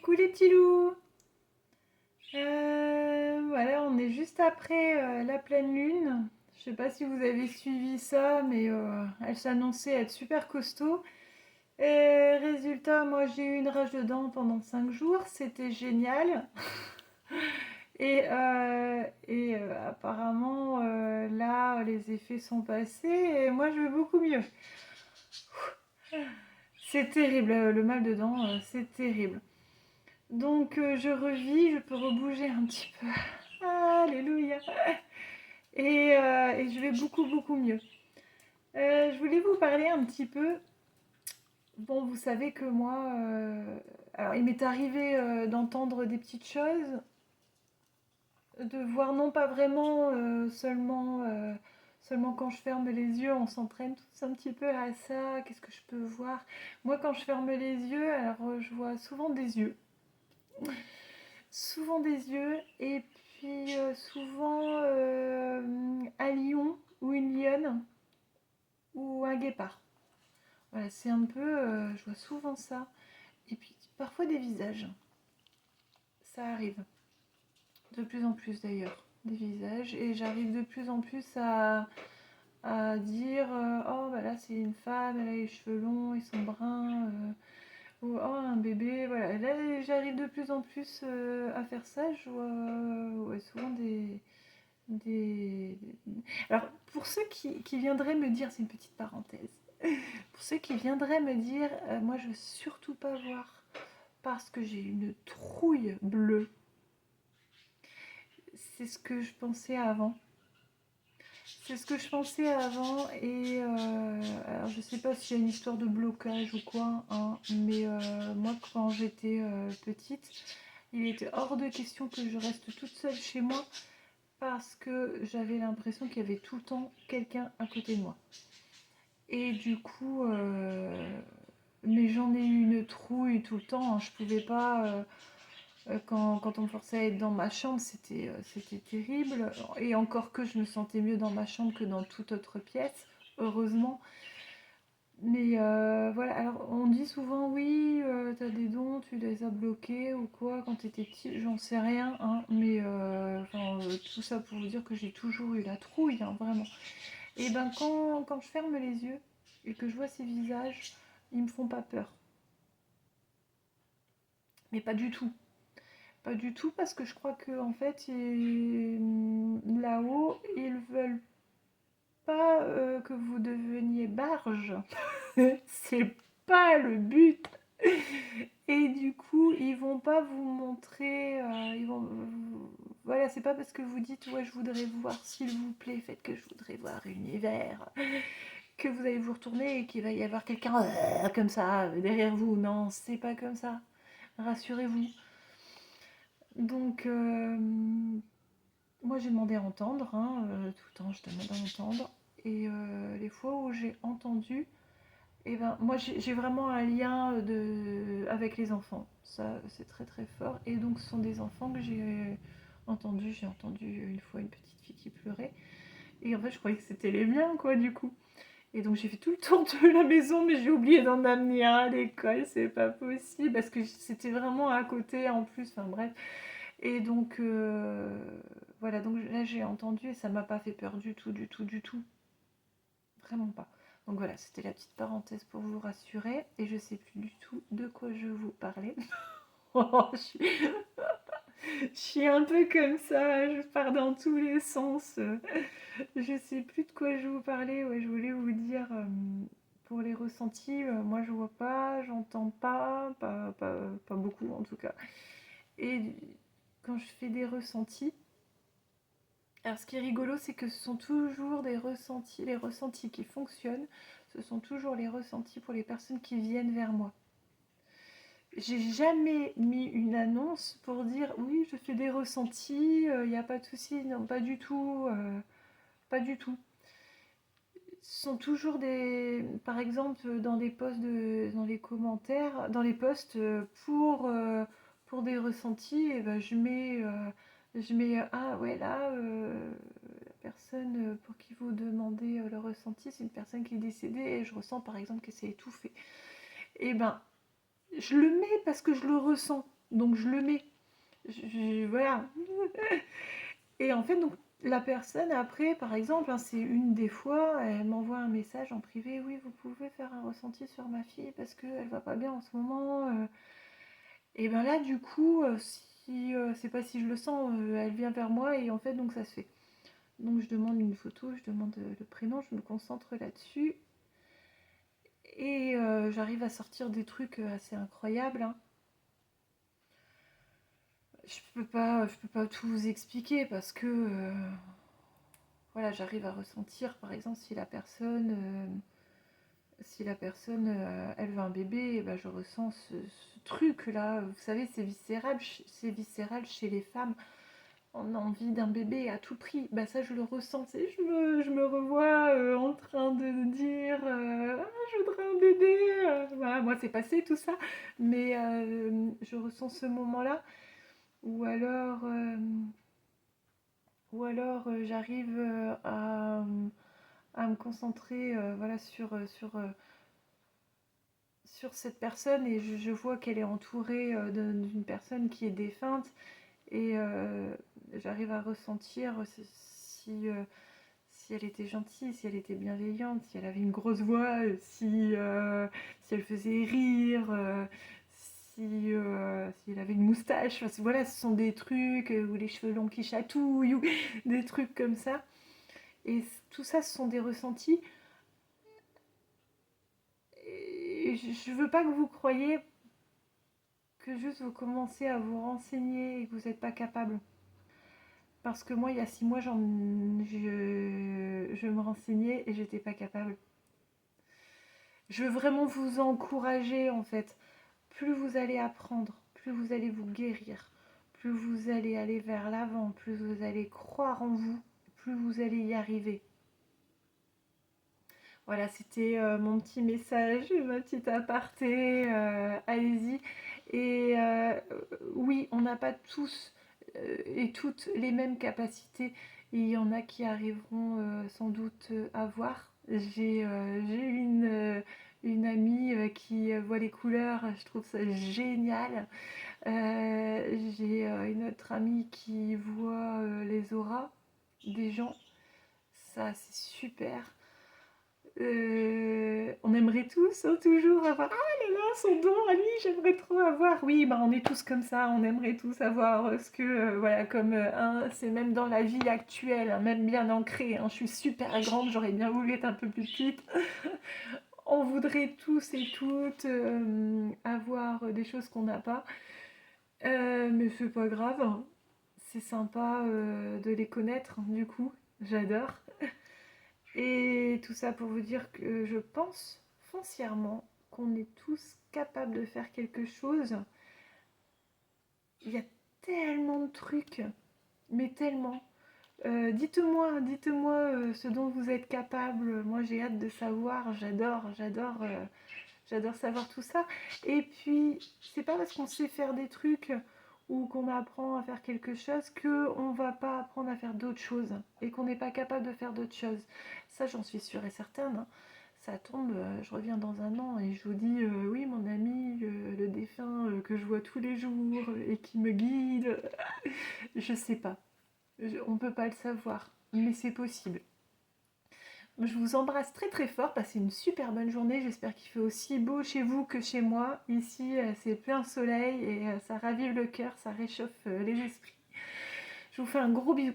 Coucou les petits loups. Voilà, on est juste après la pleine lune. Je sais pas si vous avez suivi ça, mais elle s'annonçait être super costaud. Et résultat, moi j'ai eu une rage de dents pendant 5 jours, c'était génial. Apparemment, là, les effets sont passés et moi je vais beaucoup mieux. C'est terrible, le mal de dents, c'est terrible. Donc je revis, je peux rebouger un petit peu. Alléluia. Et je vais beaucoup beaucoup mieux. Je voulais vous parler un petit peu. Bon, vous savez que moi, alors il m'est arrivé d'entendre des petites choses, de voir non pas vraiment seulement quand je ferme les yeux, on s'entraîne tous un petit peu à ça. Qu'est-ce que je peux voir? Moi, quand je ferme les yeux, alors je vois souvent des yeux, et puis souvent un lion ou une lionne ou un guépard. Voilà, c'est un peu, je vois souvent ça. Et puis parfois des visages. Ça arrive. De plus en plus d'ailleurs. Des visages. Et j'arrive de plus en plus à dire oh, bah là c'est une femme, elle a les cheveux longs, ils sont bruns. Ou oh, un bébé. Voilà. Là, j'arrive de plus en plus à faire ça. Je vois ouais, souvent des. Alors, pour ceux qui viendraient me dire, c'est une petite parenthèse. Pour ceux qui viendraient me dire, moi je veux surtout pas voir parce que j'ai une trouille bleue. C'est ce que je pensais avant. C'est ce que je pensais avant et alors je sais pas s'il y a une histoire de blocage ou quoi, hein, mais moi quand j'étais petite, il était hors de question que je reste toute seule chez moi parce que j'avais l'impression qu'il y avait tout le temps quelqu'un à côté de moi. Et du coup, mais j'en ai eu une trouille tout le temps, hein. Je pouvais pas, quand on me forçait à être dans ma chambre, c'était terrible. Et encore que je me sentais mieux dans ma chambre que dans toute autre pièce, heureusement. Mais voilà, alors on dit souvent oui, t'as des dons, tu les as bloqués ou quoi quand t'étais petit, j'en sais rien, hein, mais tout ça pour vous dire que j'ai toujours eu la trouille, hein, vraiment. Et ben quand je ferme les yeux et que je vois ces visages, ils me font pas peur. Mais pas du tout. Pas du tout parce que je crois que en fait là-haut ils veulent pas que vous deveniez barge. C'est pas le but. Et du coup ils vont pas vous montrer. Voilà, c'est pas parce que vous dites ouais je voudrais voir s'il vous plaît, faites que je voudrais voir l'univers, que vous allez vous retourner et qu'il va y avoir quelqu'un comme ça derrière vous. Non, c'est pas comme ça. Rassurez-vous. Donc moi j'ai demandé à entendre, hein, tout le temps je demande à entendre. Et les fois où j'ai entendu, et ben, moi j'ai vraiment un lien avec les enfants. Ça c'est très très fort. Et donc ce sont des enfants que j'ai entendus. J'ai entendu une fois une petite fille qui pleurait. Et en fait je croyais que c'était les miens quoi du coup. Et donc j'ai fait tout le tour de la maison, mais j'ai oublié d'en amener un à l'école, c'est pas possible, parce que c'était vraiment à côté en plus, enfin bref. Et donc, voilà, donc là j'ai entendu et ça m'a pas fait peur du tout, du tout, du tout. Vraiment pas. Donc voilà, c'était la petite parenthèse pour vous rassurer. Et je sais plus du tout de quoi je vous parlais. Oh, je suis un peu comme ça, je pars dans tous les sens. Je sais plus de quoi je vous parlais. Ouais, je voulais vous dire, pour les ressentis, moi je vois pas, j'entends pas beaucoup en tout cas. Et quand je fais des ressentis, alors ce qui est rigolo, c'est que ce sont toujours des ressentis, les ressentis qui fonctionnent, ce sont toujours les ressentis pour les personnes qui viennent vers moi. J'ai jamais mis une annonce pour dire oui, je fais des ressentis, il n'y a pas de souci, non, pas du tout, pas du tout. Ce sont toujours des, par exemple, dans les posts, dans les commentaires, dans les posts pour des ressentis, et ben je mets ah ouais là, la personne pour qui vous demandez le ressenti, c'est une personne qui est décédée et je ressens par exemple qu'elle s'est étouffée. Et ben je le mets parce que je le ressens. Donc je le mets. Voilà. Et en fait, donc, la personne, après, par exemple, hein, c'est une des fois, elle m'envoie un message en privé, oui, vous pouvez faire un ressenti sur ma fille parce qu'elle va pas bien en ce moment. Et ben là, du coup, si c'est pas si je le sens, elle vient vers moi et en fait, donc ça se fait. Donc je demande une photo, je demande le prénom, je me concentre là-dessus et j'arrive à sortir des trucs assez incroyables, hein. Je peux pas tout vous expliquer parce que voilà, j'arrive à ressentir, par exemple, si la personne elle veut un bébé, eh ben, je ressens ce truc-là. Vous savez, c'est viscéral chez les femmes. On a envie d'un bébé à tout prix. Bah ça, je le ressens. Je me revois en train de dire ah, je voudrais un bébé. Voilà, moi, c'est passé tout ça. Mais je ressens ce moment-là. Ou alors, j'arrive à me concentrer voilà, sur cette personne et je vois qu'elle est entourée d'une personne qui est défunte et j'arrive à ressentir si elle était gentille, si elle était bienveillante, si elle avait une grosse voix, si elle faisait rire, si elle avait une moustache. Enfin, voilà, ce sont des trucs, ou les cheveux longs qui chatouillent, ou des trucs comme ça. Et tout ça, ce sont des ressentis. Et je veux pas que vous croyiez que juste vous commencez à vous renseigner et que vous n'êtes pas capable. Parce que moi, il y a 6 mois, je me renseignais et j'étais pas capable. Je veux vraiment vous encourager, en fait. Plus vous allez apprendre, plus vous allez vous guérir, plus vous allez aller vers l'avant, plus vous allez croire en vous, plus vous allez y arriver. Voilà, c'était mon petit message, ma petite aparté. Allez-y. Et oui, on n'a pas tous et toutes les mêmes capacités. Il y en a qui arriveront sans doute à voir. J'ai une amie qui voit les couleurs, je trouve ça génial. J'ai une autre amie qui voit les auras des gens. Ça, c'est super. On aimerait tous toujours avoir ah là là son don à lui, j'aimerais trop avoir. Oui, bah on est tous comme ça, on aimerait tous avoir ce que voilà comme c'est même dans la vie actuelle, hein, même bien ancré, hein. Je suis super grande, j'aurais bien voulu être un peu plus petite. On voudrait tous et toutes avoir des choses qu'on n'a pas. Mais c'est pas grave, hein. C'est sympa de les connaître, du coup, j'adore. Et tout ça pour vous dire que je pense foncièrement qu'on est tous capables de faire quelque chose. Il y a tellement de trucs, mais tellement. Dites-moi ce dont vous êtes capable. Moi, j'ai hâte de savoir. J'adore savoir tout ça. Et puis, c'est pas parce qu'on sait faire des trucs ou qu'on apprend à faire quelque chose qu'on va pas apprendre à faire d'autres choses et qu'on n'est pas capable de faire d'autres choses. Ça, j'en suis sûre et certaine, hein. Ça tombe, je reviens dans un an et je vous dis oui, mon ami, le défunt que je vois tous les jours et qui me guide, je sais pas. On peut pas le savoir, mais c'est possible. Je vous embrasse très très fort, passez une super bonne journée, j'espère qu'il fait aussi beau chez vous que chez moi. Ici c'est plein soleil et ça ravive le cœur, ça réchauffe les esprits. Je vous fais un gros bisou.